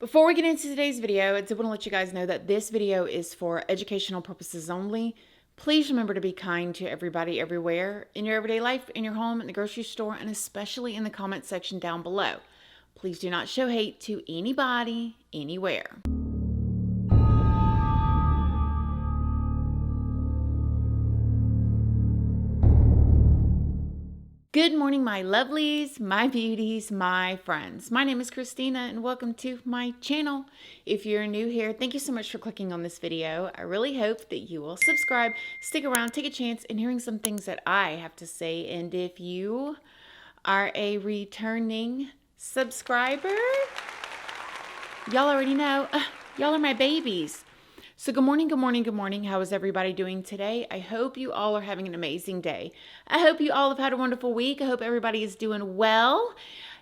Before we get into today's video, I did want to let you guys know that this video is for educational purposes only. Please remember to be kind to everybody everywhere in your everyday life, in your home, in the grocery store, and especially in the comment section down below. Please do not show hate to anybody, anywhere. Good morning, my lovelies, my beauties, my friends. My name is Christina and welcome to my channel. If you're new here, thank you so much for clicking on this video. I really hope that you will subscribe, stick around, take a chance in hearing some things that I have to say. And if you are a returning subscriber, y'all already know, y'all are my babies. So good morning, good morning, good morning. How is everybody doing today? I hope you all are having an amazing day. I hope you all have had a wonderful week. I hope everybody is doing well.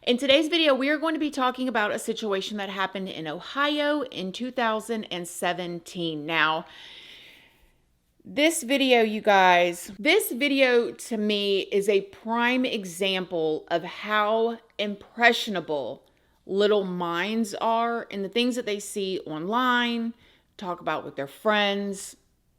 In today's video, we are going to be talking about a situation that happened in Ohio in 2017. Now, this video, you guys, this video to me is a prime example of how impressionable little minds are and the things that they see online, talk about with their friends,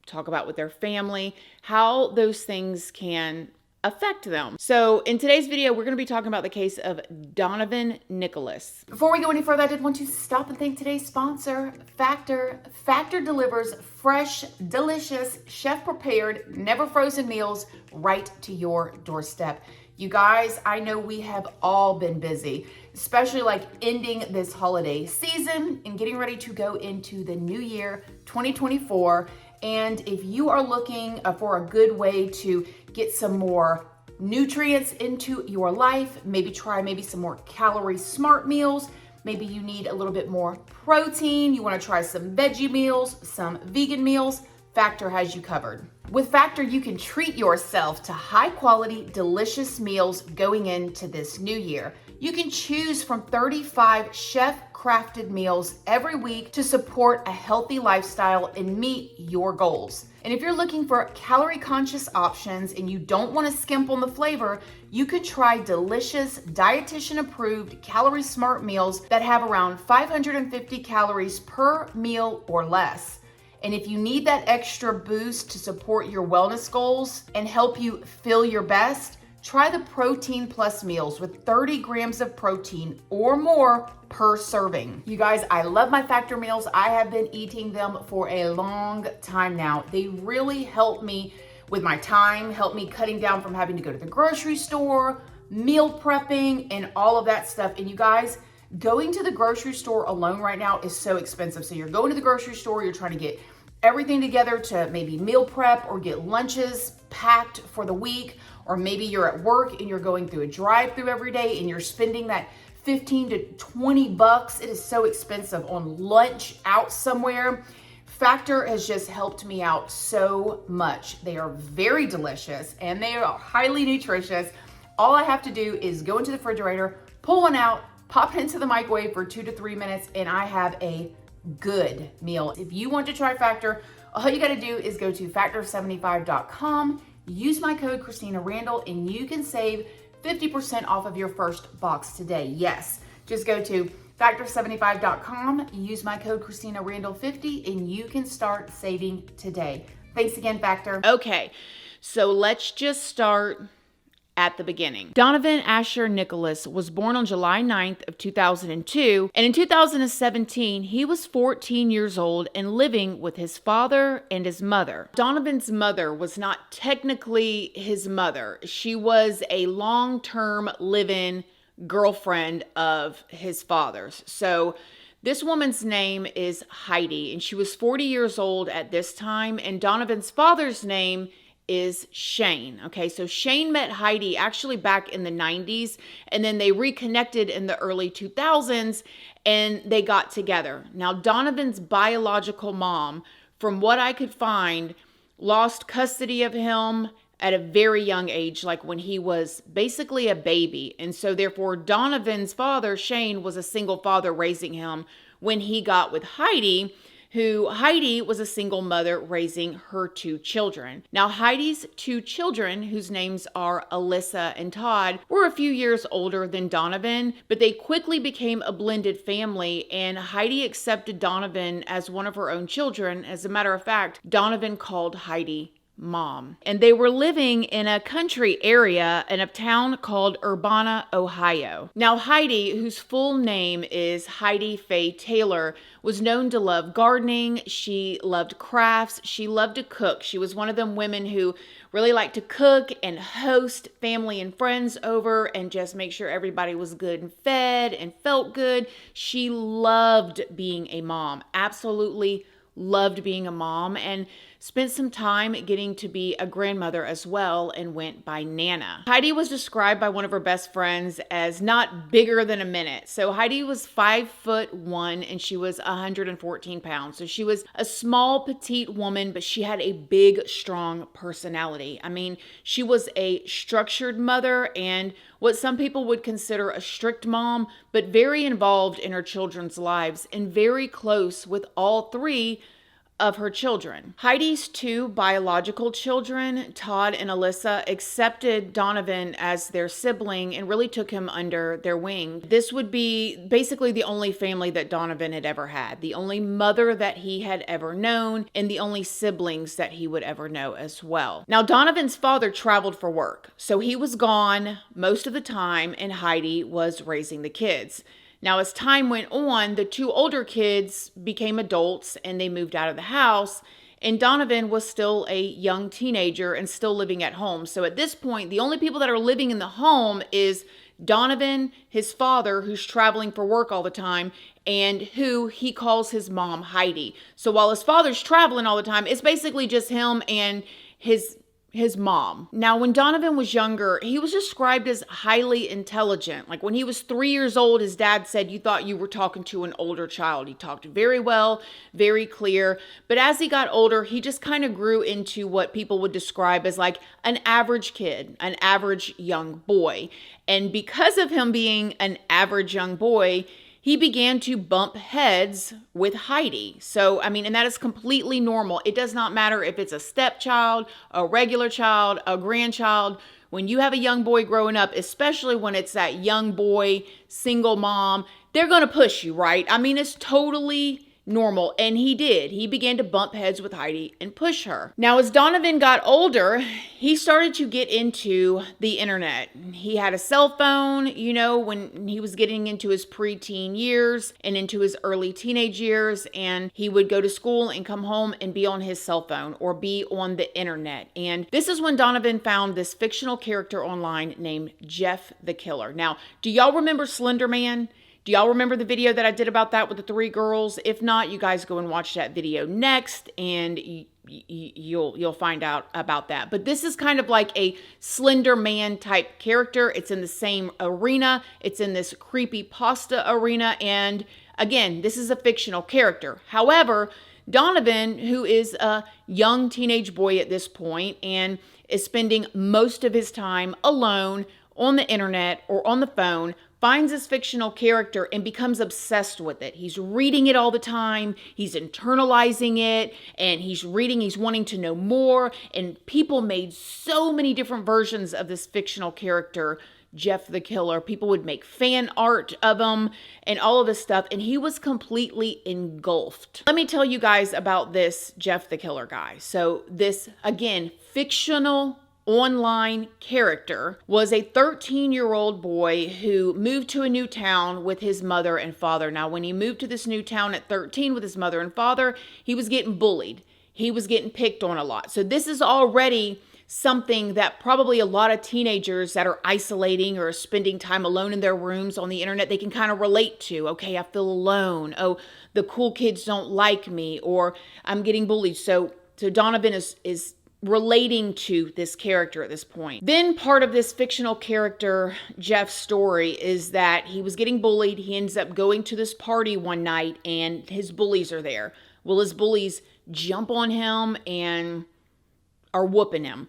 talk about with their family, how those things can affect them. So in today's video, we're going to be talking about the case of Donovan Nicholas. Before we go any further, I did want to stop and thank today's sponsor, Factor. Factor delivers fresh, delicious, chef-prepared, never frozen meals right to your doorstep. You guys, I know we have all been busy, especially like ending this holiday season and getting ready to go into the new year, 2024. And if you are looking for a good way to get some more nutrients into your life, maybe try some more calorie smart meals. Maybe you need a little bit more protein. You want to try some veggie meals, some vegan meals. Factor has you covered. With Factor, you can treat yourself to high quality, delicious meals going into this new year. You can choose from 35 chef-crafted meals every week to support a healthy lifestyle and meet your goals. And if you're looking for calorie-conscious options and you don't want to skimp on the flavor, you could try delicious, dietitian-approved, calorie-smart meals that have around 550 calories per meal or less. And if you need that extra boost to support your wellness goals and help you feel your best, try the Protein Plus meals with 30 grams of protein or more per serving. You guys, I love my Factor meals. I have been eating them for a long time now. They really help me with my time, help me cutting down from having to go to the grocery store, meal prepping, and all of that stuff. And you guys, going to the grocery store alone right now is so expensive. So you're going to the grocery store, you're trying to get everything together to maybe meal prep or get lunches packed for the week, or maybe you're at work and you're going through a drive-through every day and you're spending that 15 to 20 bucks. It is so expensive on lunch out somewhere. Factor has just helped me out so much. They are very delicious and they are highly nutritious. All I have to do is go into the refrigerator, pull one out, pop it into the microwave for 2 to 3 minutes, and I have a good meal. If you want to try Factor, all you got to do is go to factor75.com, use my code Christina Randall, and you can save 50% off of your first box today. Yes, just go to factor75.com, use my code Christina Randall 50, and you can start saving today. Thanks again, Factor. Okay, so let's just start at the beginning. Donovan Asher Nicholas was born on July 9th of 2002, and in 2017, he was 14 years old and living with his father and his mother. Donovan's mother was not technically his mother. She was a long-term live-in girlfriend of his father's. So this woman's name is Heidi, and she was 40 years old at this time, and Donovan's father's name is Shane. Okay, so Shane met Heidi actually back in the 90s, and then they reconnected in the early 2000s, and they got together. Now, Donovan's biological mom, from what I could find, lost custody of him at a very young age, like when he was basically a baby. And so therefore, Donovan's father, Shane, was a single father raising him when he got with Heidi, who Heidi was a single mother raising her 2 children. Now, Heidi's 2 children, whose names are Alyssa and Todd, were a few years older than Donovan, but they quickly became a blended family, and Heidi accepted Donovan as one of her own children. As a matter of fact, Donovan called Heidi Mom. And they were living in a country area in a town called Urbana, Ohio. Now, Heidi, whose full name is Heidi Faye Taylor, was known to love gardening. She loved crafts. She loved to cook. She was one of them women who really liked to cook and host family and friends over and just make sure everybody was good and fed and felt good. She loved being a mom. Absolutely loved being a mom, and spent some time getting to be a grandmother as well, and went by Nana. Heidi was described by one of her best friends as not bigger than a minute. So Heidi was 5'1" and she was 114 pounds. So she was a small, petite woman, but she had a big, strong personality. I mean, she was a structured mother and what some people would consider a strict mom, but very involved in her children's lives and very close with all 3 of her children. Heidi's 2 biological children, Todd and Alyssa, accepted Donovan as their sibling and really took him under their wing. This would be basically the only family that Donovan had ever had, the only mother that he had ever known, and the only siblings that he would ever know as well. Now, Donovan's father traveled for work, so he was gone most of the time, and Heidi was raising the kids. Now, as time went on, the 2 older kids became adults and they moved out of the house, and Donovan was still a young teenager and still living at home. So at this point, the only people that are living in the home is Donovan, his father, who's traveling for work all the time, and who he calls his mom, Heidi. So while his father's traveling all the time, it's basically just him and his mom. Now, when Donovan was younger, he was described as highly intelligent. Like when he was 3 years old, his dad said you thought you were talking to an older child. He talked very well, very clear. But as he got older, he just kind of grew into what people would describe as like an average kid, an average young boy. And because of him being an average young boy, he began to bump heads with Heidi. So, I mean, and that is completely normal. It does not matter if it's a stepchild, a regular child, a grandchild. When you have a young boy growing up, especially when it's that young boy, single mom, they're going to push you, right? I mean, it's totally normal. And he did. He began to bump heads with Heidi and push her. Now, as Donovan got older, he started to get into the internet. He had a cell phone, you know, when he was getting into his preteen years and into his early teenage years, and he would go to school and come home and be on his cell phone or be on the internet. And this is when Donovan found this fictional character online named Jeff the Killer. Now, do y'all remember Slender Man? Do y'all remember the video that I did about that with the 3 girls? If not, you guys go and watch that video next and you'll find out about that. But this is kind of like a Slender Man type character. It's in the same arena. It's in this creepy pasta arena. And again, this is a fictional character. However, Donovan, who is a young teenage boy at this point and is spending most of his time alone on the internet or on the phone, finds this fictional character and becomes obsessed with it. He's reading it all the time. He's internalizing it and he's wanting to know more. And people made so many different versions of this fictional character, Jeff the Killer. People would make fan art of him and all of this stuff. And he was completely engulfed. Let me tell you guys about this Jeff the Killer guy. So this, again, fictional online character was a 13-year-old boy who moved to a new town with his mother and father. Now, when he moved to this new town at 13 with his mother and father, he was getting bullied. He was getting picked on a lot. So this is already something that probably a lot of teenagers that are isolating or spending time alone in their rooms on the internet, they can kind of relate to. Okay, I feel alone. Oh, the cool kids don't like me, or I'm getting bullied. So Donovan is relating to this character at this point. Then part of this fictional character, Jeff's story, is that he was getting bullied. He ends up going to this party one night and his bullies are there. Well, his bullies jump on him and are whooping him.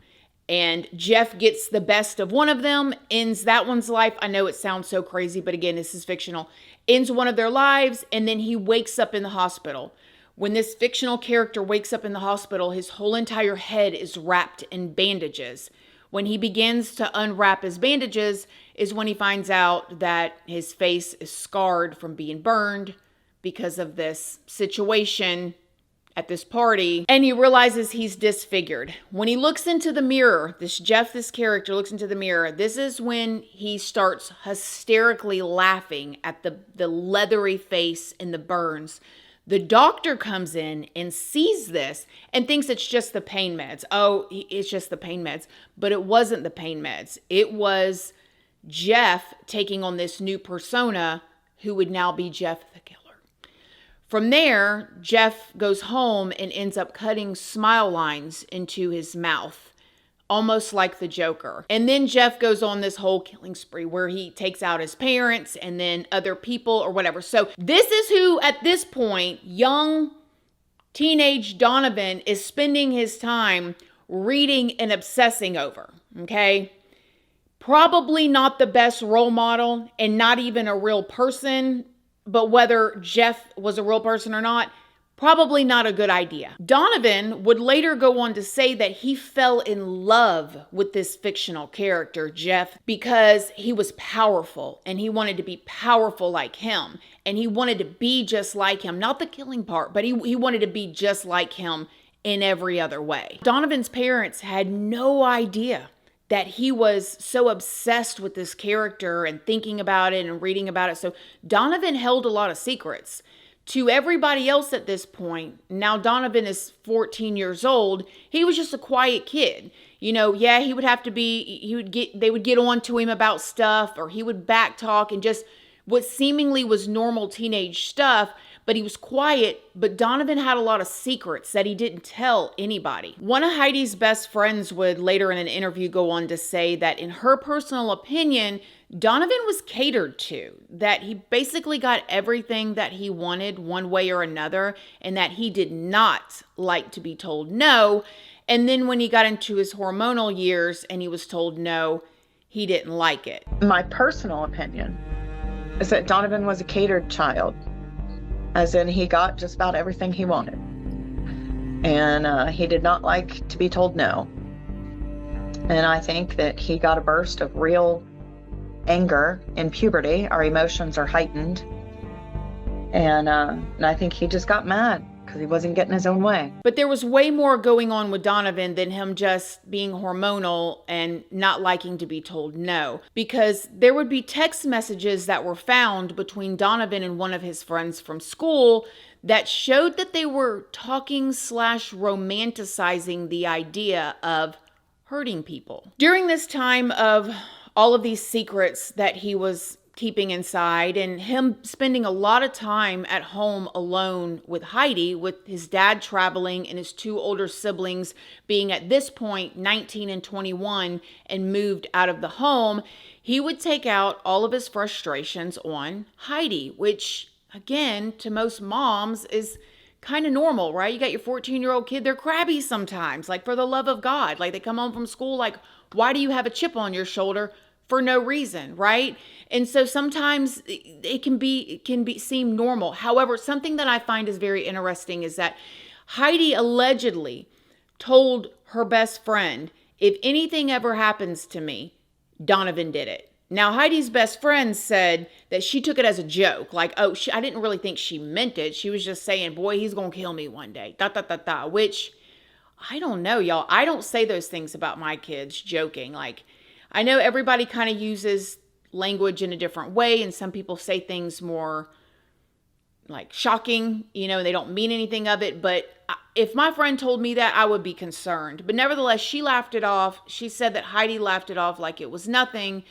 And Jeff gets the best of one of them, ends that one's life. I know it sounds so crazy, but again, this is fictional. Ends one of their lives, and then he wakes up in the hospital. When this fictional character wakes up in the hospital, his whole entire head is wrapped in bandages. When he begins to unwrap his bandages is when he finds out that his face is scarred from being burned because of this situation at this party, and he realizes he's disfigured. When he looks into the mirror, this character looks into the mirror, this is when he starts hysterically laughing at the leathery face and the burns. The doctor comes in and sees this and thinks it's just the pain meds. Oh, it's just the pain meds. But it wasn't the pain meds. It was Jeff taking on this new persona who would now be Jeff the Killer. From there, Jeff goes home and ends up cutting smile lines into his mouth, almost like the Joker. And then Jeff goes on this whole killing spree where he takes out his parents and then other people or whatever. So this is who, at this point, young teenage Donovan is spending his time reading and obsessing over, okay? Probably not the best role model and not even a real person. But whether Jeff was a real person or not, probably not a good idea. Donovan would later go on to say that he fell in love with this fictional character, Jeff, because he was powerful and he wanted to be powerful like him. And he wanted to be just like him. Not the killing part, but he wanted to be just like him in every other way. Donovan's parents had no idea that he was so obsessed with this character and thinking about it and reading about it. So Donovan held a lot of secrets. To everybody else at this point, now Donovan is 14 years old, he was just a quiet kid. You know, yeah, they would get on to him about stuff, or he would backtalk and just what seemingly was normal teenage stuff, but he was quiet. But Donovan had a lot of secrets that he didn't tell anybody. One of Heidi's best friends would later in an interview go on to say that in her personal opinion, Donovan was catered to, that he basically got everything that he wanted one way or another, and that he did not like to be told no. And then when he got into his hormonal years and he was told no, he didn't like it. My personal opinion is that Donovan was a catered child, as in he got just about everything he wanted. And he did not like to be told no. And I think that he got a burst of real anger in puberty. Our emotions are heightened. And I think he just got mad because he wasn't getting his own way. But there was way more going on with Donovan than him just being hormonal and not liking to be told no. Because there would be text messages that were found between Donovan and one of his friends from school that showed that they were talking / romanticizing the idea of hurting people. During this time of all of these secrets that he was keeping inside and him spending a lot of time at home alone with Heidi, with his dad traveling and his two older siblings being at this point 19 and 21 and moved out of the home, he would take out all of his frustrations on Heidi, which again, to most moms is kind of normal, right? You got your 14-year-old kid, they're crabby sometimes, like for the love of God. Like they come home from school, like, why do you have a chip on your shoulder? For no reason, right? And so sometimes it can seem normal. However, something that I find is very interesting is that Heidi allegedly told her best friend, if anything ever happens to me, Donovan did it. Now, Heidi's best friend said that she took it as a joke. Like, oh, I didn't really think she meant it. She was just saying, boy, he's going to kill me one day. Which, I don't know, y'all. I don't say those things about my kids joking. Like, I know everybody kind of uses language in a different way, and some people say things more like shocking, they don't mean anything of it. But if my friend told me that, I would be concerned. But nevertheless, she laughed it off. She said that Heidi laughed it off like it was nothing.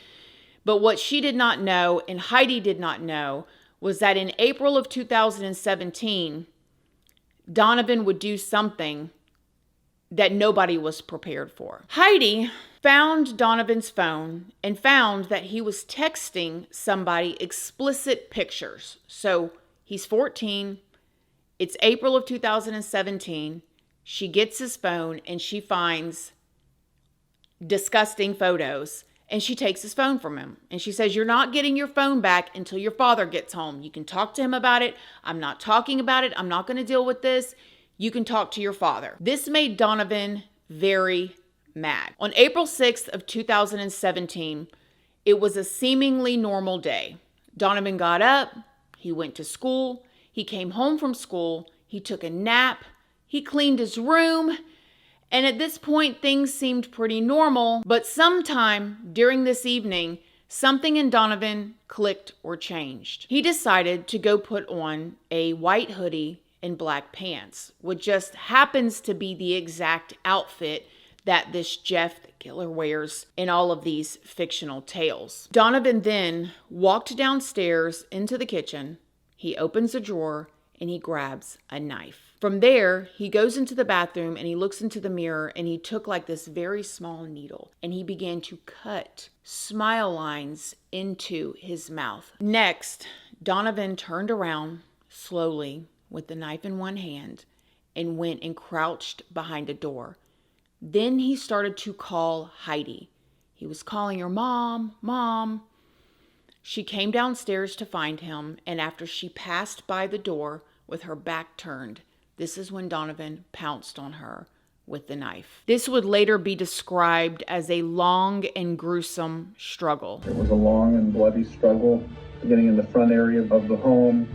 But what she did not know, and Heidi did not know, was that in April of 2017, Donovan would do something that nobody was prepared for. Heidi found Donovan's phone and found that he was texting somebody explicit pictures. So he's 14. It's April of 2017. She gets his phone and she finds disgusting photos. And she takes his phone from him. And she says, you're not getting your phone back until your father gets home. You can talk to him about it. I'm not talking about it. I'm not going to deal with this. You can talk to your father. This made Donovan very mad. On April 6th of 2017, it was a seemingly normal day. Donovan got up. He went to school. He came home from school. He took a nap. He cleaned his room. And at this point, things seemed pretty normal, but sometime during this evening, something in Donovan clicked or changed. He decided to go put on a white hoodie and black pants, which just happens to be the exact outfit that this Jeff the killer wears in all of these fictional tales. Donovan then walked downstairs into the kitchen. He opens a drawer and he grabs a knife. From there, he goes into the bathroom and he looks into the mirror and he took like this very small needle and he began to cut smile lines into his mouth. Next, Donovan turned around slowly with the knife in one hand and went and crouched behind a door. Then he started to call Heidi. He was calling her, Mom, Mom. She came downstairs to find him, and after she passed by the door with her back turned, this is when Donovan pounced on her with the knife. This would later be described as a long and gruesome struggle. It was a long and bloody struggle, beginning in the front area of the home.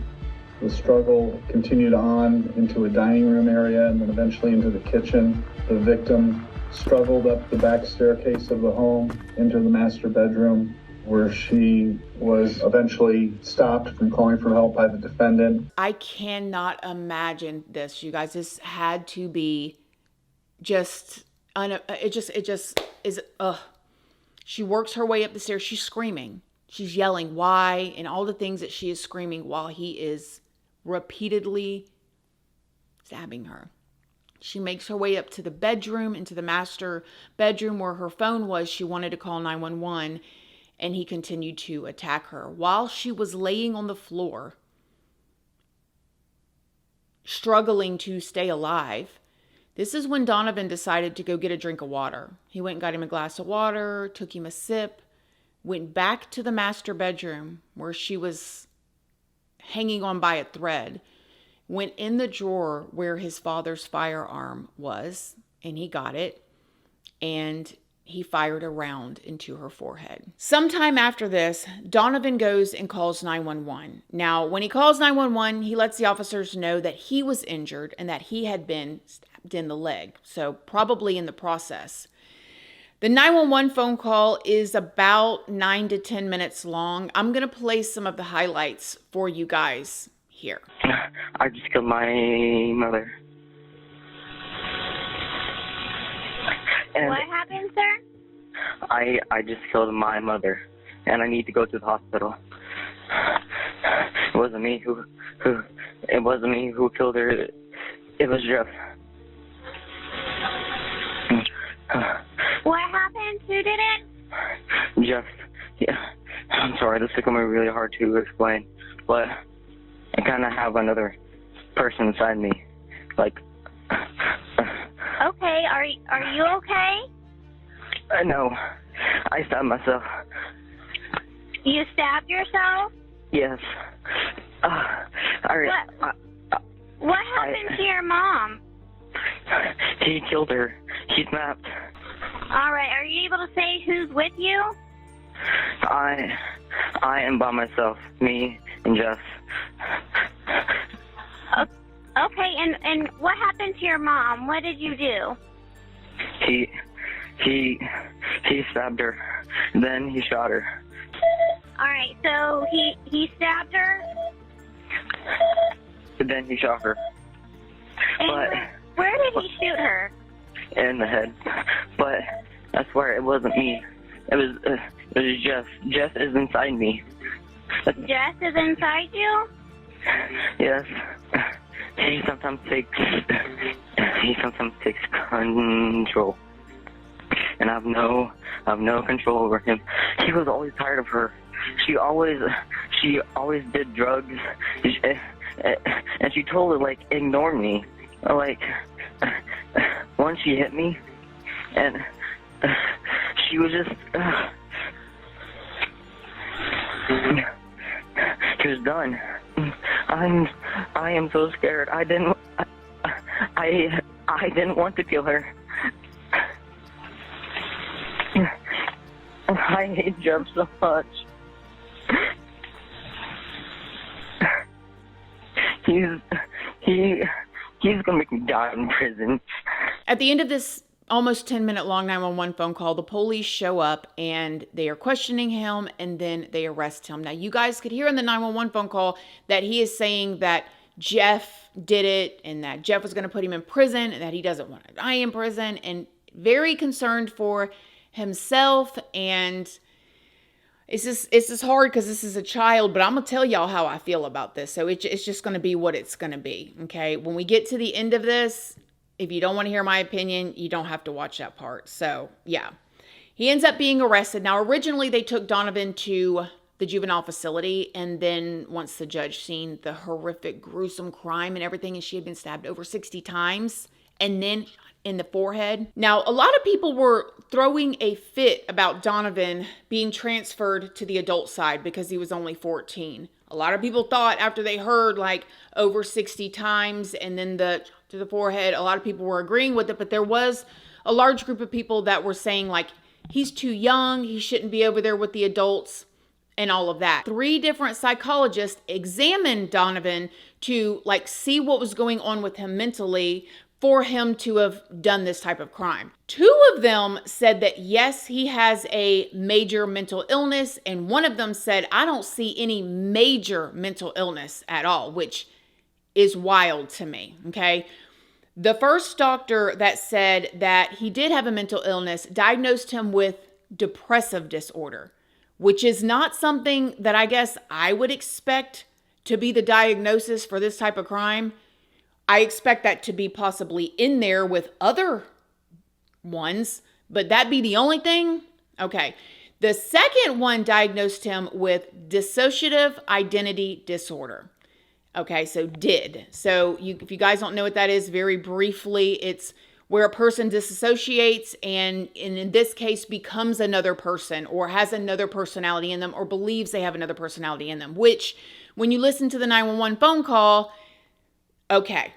The struggle continued on into a dining room area and then eventually into the kitchen. The victim struggled up the back staircase of the home into the master bedroom, where she was eventually stopped from calling for help by the defendant. I cannot imagine this, you guys. This had to be it just is, She works her way up the stairs. She's screaming. She's yelling, why, and all the things that she is screaming while he is repeatedly stabbing her. She makes her way up to the bedroom, into the master bedroom where her phone was. She wanted to call 911. And he continued to attack her while she was laying on the floor, struggling to stay alive. This is when Donovan decided to go get a drink of water. He went and got him a glass of water, took him a sip, went back to the master bedroom where she was hanging on by a thread, went in the drawer where his father's firearm was, and he got it, and he fired a round into her forehead. Sometime after this, Donovan goes and calls 911. Now, when he calls 911, he lets the officers know that he was injured and that he had been stabbed in the leg, so probably in the process. The 911 phone call is about 9 to 10 minutes long. I'm going to play some of the highlights for you guys here. I just killed my mother. And what happened, sir? I just killed my mother, and I need to go to the hospital. It wasn't me who killed her. It was Jeff. What happened? Who did it? Jeff. Yeah. I'm sorry. This is going to be really hard to explain, but I kind of have another person inside me, like. Okay, are you okay? No, I stabbed myself. You stabbed yourself? Yes. What happened to your mom? He killed her. He snapped. All right, are you able to say who's with you? I am by myself, me and Jeff. Okay, and what happened to your mom? What did you do? He stabbed her. Then he shot her. All right, so he stabbed her? Then he shot her. And where did he shoot her? In the head. But I swear it wasn't me. It was Jeff. Jeff is inside me. Jess is inside you? Yes. He sometimes takes control, and I have no control over him. He was always tired of her. She always did drugs, and she told her, like, ignore me. Like, once she hit me, and she was just He was done. I am so scared. I didn't want to kill her. I hate Jeff so much. He's gonna make me die in prison. At the end of this almost 10-minute long 911 phone call, the police show up and they are questioning him, and then they arrest him. Now, you guys could hear in the 911 phone call that he is saying that Jeff did it and that Jeff was going to put him in prison and that he doesn't want to die in prison, and very concerned for himself. And it's just hard because this is a child, but I'm going to tell y'all how I feel about this. So it's just going to be what it's going to be. Okay. When we get to the end of this, if you don't want to hear my opinion, you don't have to watch that part. So yeah, he ends up being arrested. Now, originally they took Donovan to the juvenile facility. And then once the judge seen the horrific, gruesome crime and everything, and she had been stabbed over 60 times and then in the forehead. Now, a lot of people were throwing a fit about Donovan being transferred to the adult side because he was only 14. A lot of people thought after they heard like over 60 times and then to the forehead, a lot of people were agreeing with it, but there was a large group of people that were saying like, he's too young, he shouldn't be over there with the adults and all of that. 3 different psychologists examined Donovan to like see what was going on with him mentally for him to have done this type of crime. 2 of them said that yes, he has a major mental illness, and one of them said, I don't see any major mental illness at all, which is wild to me, okay? The first doctor that said that he did have a mental illness diagnosed him with depressive disorder, which is not something that I guess I would expect to be the diagnosis for this type of crime. I expect that to be possibly in there with other ones, but that be the only thing? Okay. The second one diagnosed him with dissociative identity disorder. Okay, so DID. So if you guys don't know what that is, very briefly, it's where a person disassociates and in this case becomes another person or has another personality in them or believes they have another personality in them, which when you listen to the 911 phone call, okay.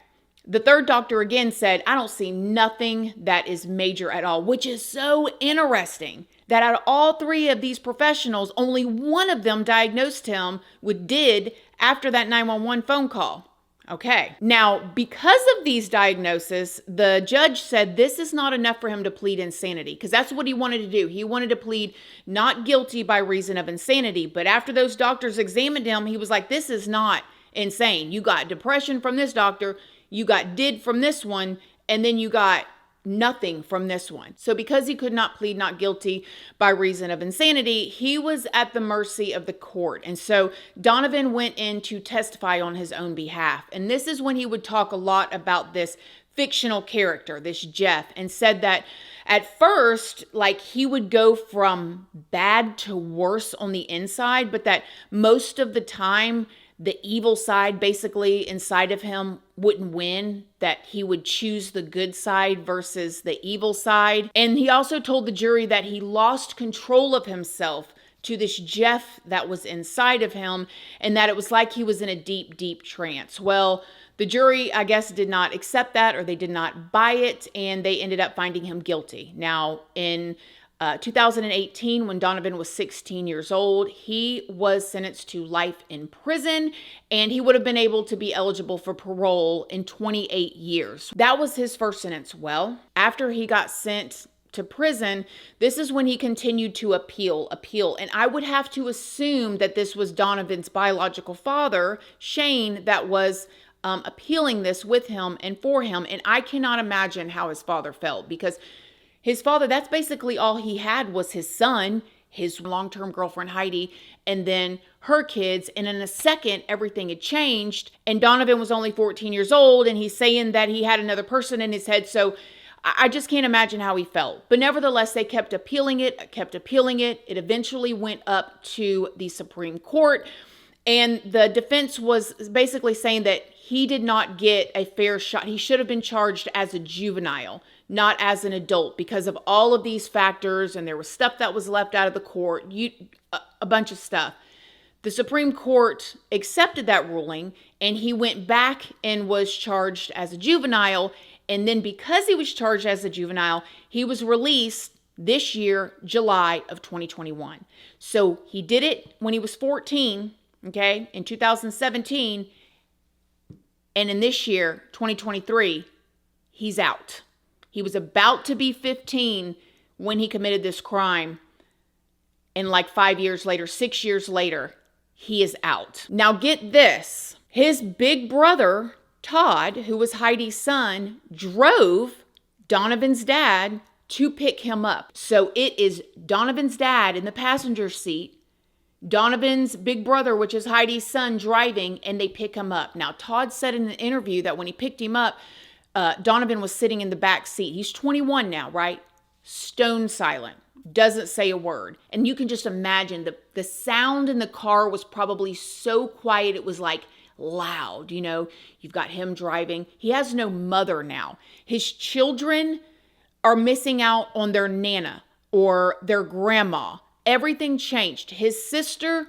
The third doctor again said, I don't see nothing that is major at all, which is so interesting that out of all 3 of these professionals, only one of them diagnosed him with DID after that 911 phone call. Okay. Now, because of these diagnoses, the judge said this is not enough for him to plead insanity, because that's what he wanted to do. He wanted to plead not guilty by reason of insanity. But after those doctors examined him, he was like, this is not insane. You got depression from this doctor. You got DID from this one, and then you got nothing from this one. So because he could not plead not guilty by reason of insanity, he was at the mercy of the court. And so Donovan went in to testify on his own behalf. And this is when he would talk a lot about this fictional character, this Jeff, and said that at first, like he would go from bad to worse on the inside, but that most of the time, the evil side basically inside of him wouldn't win, that he would choose the good side versus the evil side. And he also told the jury that he lost control of himself to this Jeff that was inside of him, and that it was like he was in a deep, deep trance. Well, the jury, I guess, did not accept that, or they did not buy it, and they ended up finding him guilty. Now, in 2018, when Donovan was 16 years old, he was sentenced to life in prison, and he would have been able to be eligible for parole in 28 years. That was his first sentence. Well, after he got sent to prison, this is when he continued to appeal. And I would have to assume that this was Donovan's biological father, Shane, that was appealing this with him and for him. And I cannot imagine how his father felt, because his father, that's basically all he had was his son, his long-term girlfriend, Heidi, and then her kids. And in a second, everything had changed. And Donovan was only 14 years old, and he's saying that he had another person in his head. So I just can't imagine how he felt. But nevertheless, they kept appealing it. It eventually went up to the Supreme Court. And the defense was basically saying that he did not get a fair shot. He should have been charged as a juvenile, not as an adult, because of all of these factors. And there was stuff that was left out of the court, a bunch of stuff. The Supreme Court accepted that ruling, and he went back and was charged as a juvenile. And then because he was charged as a juvenile, he was released this year, July of 2021. So he did it when he was 14, okay, in 2017. And in this year, 2023, he's out. He was about to be 15 when he committed this crime. And like 5 years later, 6 years later, he is out. Now get this. His big brother, Todd, who was Heidi's son, drove Donovan's dad to pick him up. So it is Donovan's dad in the passenger seat, Donovan's big brother, which is Heidi's son, driving, and they pick him up. Now, Todd said in an interview that when he picked him up, Donovan was sitting in the back seat. He's 21 now, right? Stone silent. Doesn't say a word. And you can just imagine the sound in the car was probably so quiet. It was like loud, you know. You've got him driving. He has no mother now. His children are missing out on their nana or their grandma. Everything changed. His sister,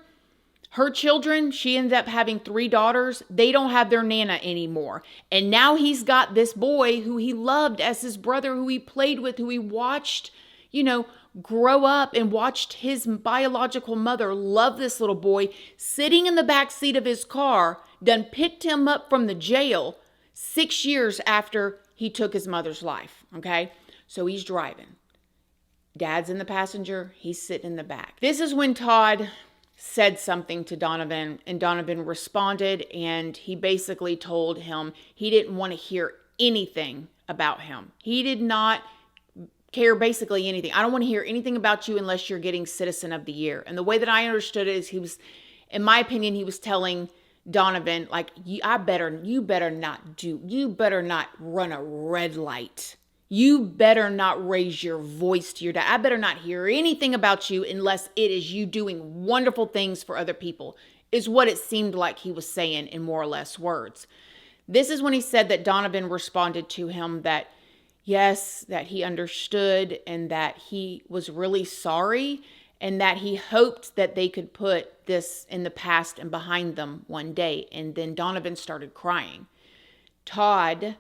her children, she ended up having 3 daughters. They don't have their nana anymore. And now he's got this boy who he loved as his brother, who he played with, who he watched, you know, grow up, and watched his biological mother love this little boy, sitting in the back seat of his car, done picked him up from the jail 6 years after he took his mother's life, okay? So he's driving. Dad's in the passenger, he's sitting in the back. This is when Todd said something to Donovan, and Donovan responded, and he basically told him he didn't want to hear anything about him. He did not care basically anything. I don't want to hear anything about you unless you're getting Citizen of the Year. And the way that I understood it is he was, in my opinion, he was telling Donovan, like, you better not run a red light. You better not raise your voice to your dad. I better not hear anything about you unless it is you doing wonderful things for other people, is what it seemed like he was saying in more or less words. This is when he said that Donovan responded to him that, yes, that he understood and that he was really sorry and that he hoped that they could put this in the past and behind them one day. And then Donovan started crying. Todd,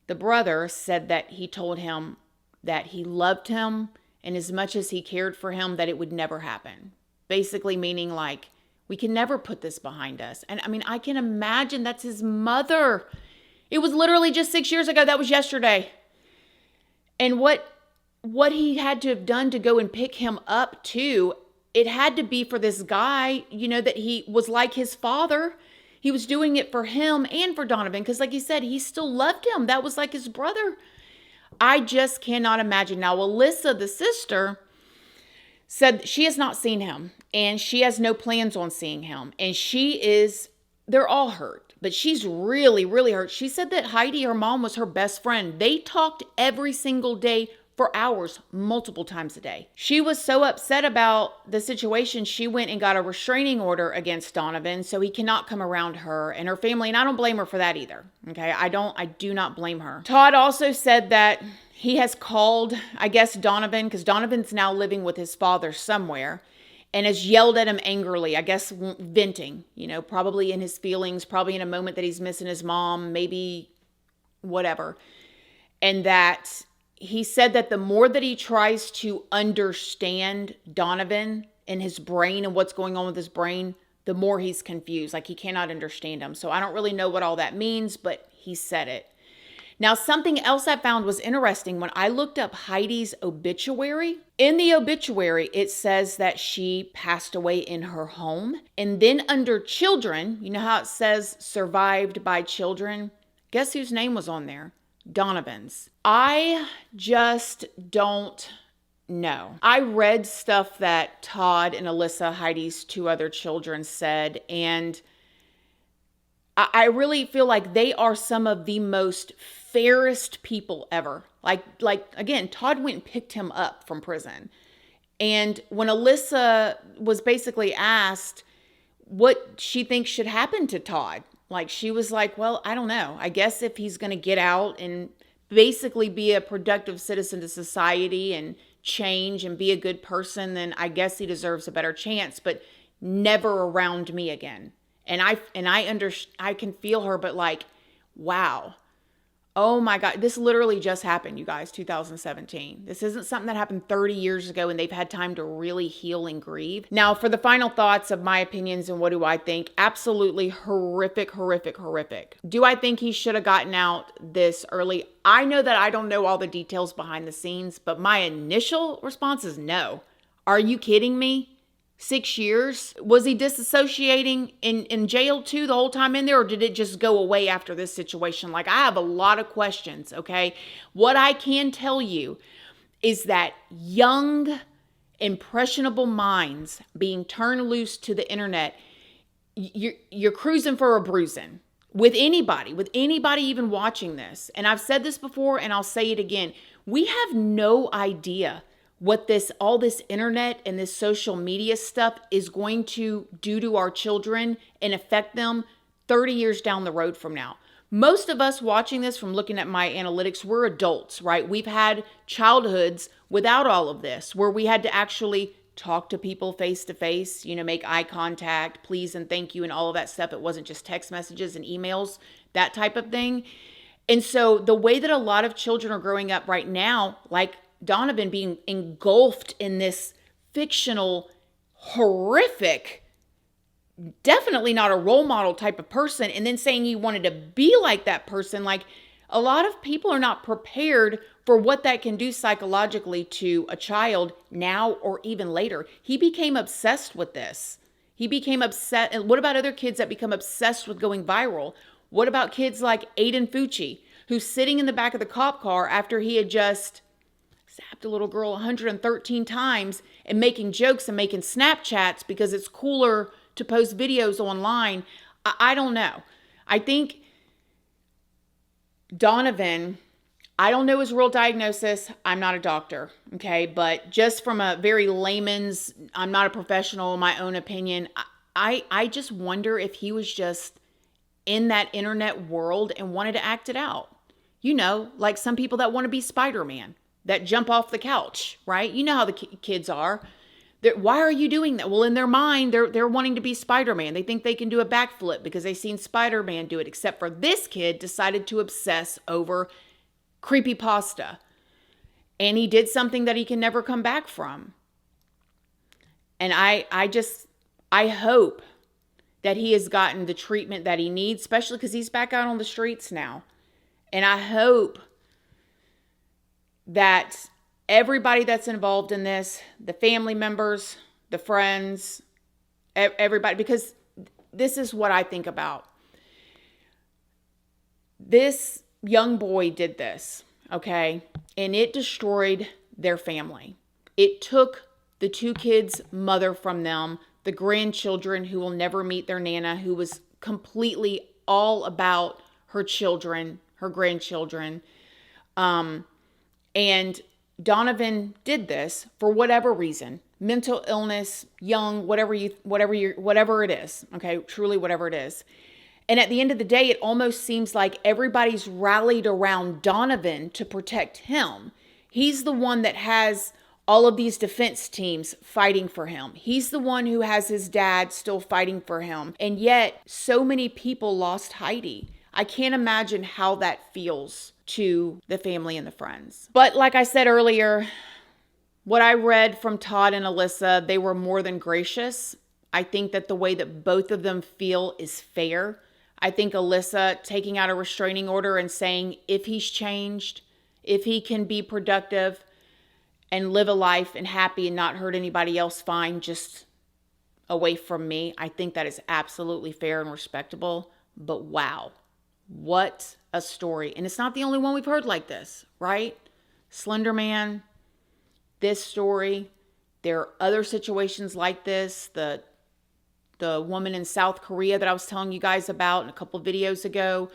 the brother, said that he told him that he loved him and as much as he cared for him, that it would never happen. Basically meaning like, we can never put this behind us. And I mean, I can imagine that's his mother. It was literally just 6 years ago. That was yesterday. And what he had to have done to go and pick him up too, it had to be for this guy, you know, that he was like his father. He was doing it for him and for Donovan because, like he said, he still loved him. That was like his brother. I just cannot imagine. Now, Alyssa, the sister, said she has not seen him and she has no plans on seeing him. And they're all hurt, but she's really, really hurt. She said that Heidi, her mom, was her best friend. They talked every single day for hours, multiple times a day. She was so upset about the situation, she went and got a restraining order against Donovan so he cannot come around her and her family. And I don't blame her for that either. Okay, I do not blame her. Todd also said that he has called, I guess, Donovan, because Donovan's now living with his father somewhere, and has yelled at him angrily, I guess venting, you know, probably in his feelings, probably in a moment that he's missing his mom, maybe whatever. And that he said that the more that he tries to understand Donovan and his brain and what's going on with his brain, the more he's confused. Like he cannot understand him. So I don't really know what all that means, but he said it. Now, something else I found was interesting when I looked up Heidi's obituary. In the obituary, it says that she passed away in her home. And then under children, you know how it says survived by children? Guess whose name was on there? Donovan's. I just don't know. I read stuff that Todd and Alyssa, Heidi's 2 other children, said, and I really feel like they are some of the most fairest people ever. Like again, Todd went and picked him up from prison. And when Alyssa was basically asked what she thinks should happen to Todd, like she was like, well, I don't know. I guess if he's going to get out and basically be a productive citizen to society and change and be a good person, then I guess he deserves a better chance. But never around me again. And I can feel her, but like, wow. Oh my God, this literally just happened, you guys, 2017. This isn't something that happened 30 years ago and they've had time to really heal and grieve. Now, for the final thoughts of my opinions and what do I think, absolutely horrific, horrific, horrific. Do I think he should have gotten out this early? I know that I don't know all the details behind the scenes, but my initial response is no. Are you kidding me? 6 years? Was he disassociating in jail too the whole time in there, or did it just go away after this situation? Like, I have a lot of questions, okay? What I can tell you is that young, impressionable minds being turned loose to the internet, you're cruising for a bruising with anybody even watching this. And I've said this before and I'll say it again. We have no idea what all this internet and this social media stuff is going to do to our children and affect them 30 years down the road from now. Most of us watching this, from looking at my analytics, we're adults, right? We've had childhoods without all of this, where we had to actually talk to people face to face, make eye contact, please and thank you and all of that stuff. It wasn't just text messages and emails, that type of thing. And so the way that a lot of children are growing up right now, like Donovan being engulfed in this fictional, horrific, definitely not a role model type of person, and then saying he wanted to be like that person, like, a lot of people are not prepared for what that can do psychologically to a child now or even later. He became obsessed with this. He became upset. And what about other kids that become obsessed with going viral? What about kids like Aiden Fucci, who's sitting in the back of the cop car after he had just zapped a little girl 113 times and making jokes and making Snapchats because it's cooler to post videos online? I don't know. I think Donovan, I don't know his real diagnosis. I'm not a doctor, okay? But just from a very layman's, I'm not a professional, my own opinion, I just wonder if he was just in that internet world and wanted to act it out. Like some people that want to be Spider-Man, that jump off the couch, right? You know how the kids are. Why are you doing that? Well, in their mind, they're wanting to be Spider-Man. They think they can do a backflip because they've seen Spider-Man do it, except for this kid decided to obsess over creepypasta. And he did something that he can never come back from. And I hope that he has gotten the treatment that he needs, especially because he's back out on the streets now. And I hope that everybody that's involved in this, the family members, the friends, everybody, because this is what I think about. This young boy did this, okay? And it destroyed their family. It took the two kids' mother from them, the grandchildren who will never meet their Nana, who was completely all about her children, her grandchildren. And Donovan did this for whatever reason, mental illness, young, whatever it is, okay, truly whatever it is. And at the end of the day, it almost seems like everybody's rallied around Donovan to protect him. He's the one that has all of these defense teams fighting for him. He's the one who has his dad still fighting for him. And yet, so many people lost Heidi. I can't imagine how that feels to the family and the friends. But like I said earlier, what I read from Todd and Alyssa, they were more than gracious. I think that the way that both of them feel is fair. I think Alyssa taking out a restraining order and saying if he's changed, if he can be productive and live a life and happy and not hurt anybody else, fine, just away from me. I think that is absolutely fair and respectable. But wow, what a story. And it's not the only one we've heard like this, right? Slender Man, this story. There are other situations like this. The woman in South Korea that I was telling you guys about in a couple of videos ago,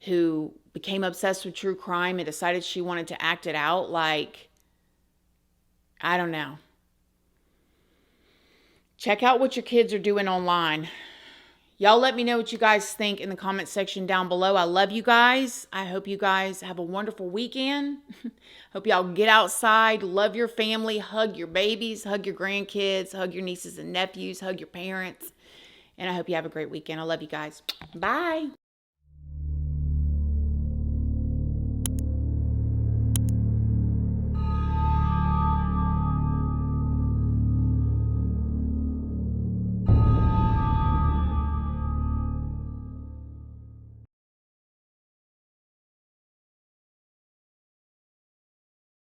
who became obsessed with true crime and decided she wanted to act it out. Like, I don't know. Check out what your kids are doing online. Y'all let me know what you guys think in the comment section down below. I love you guys. I hope you guys have a wonderful weekend. Hope y'all get outside, love your family, hug your babies, hug your grandkids, hug your nieces and nephews, hug your parents. And I hope you have a great weekend. I love you guys. Bye.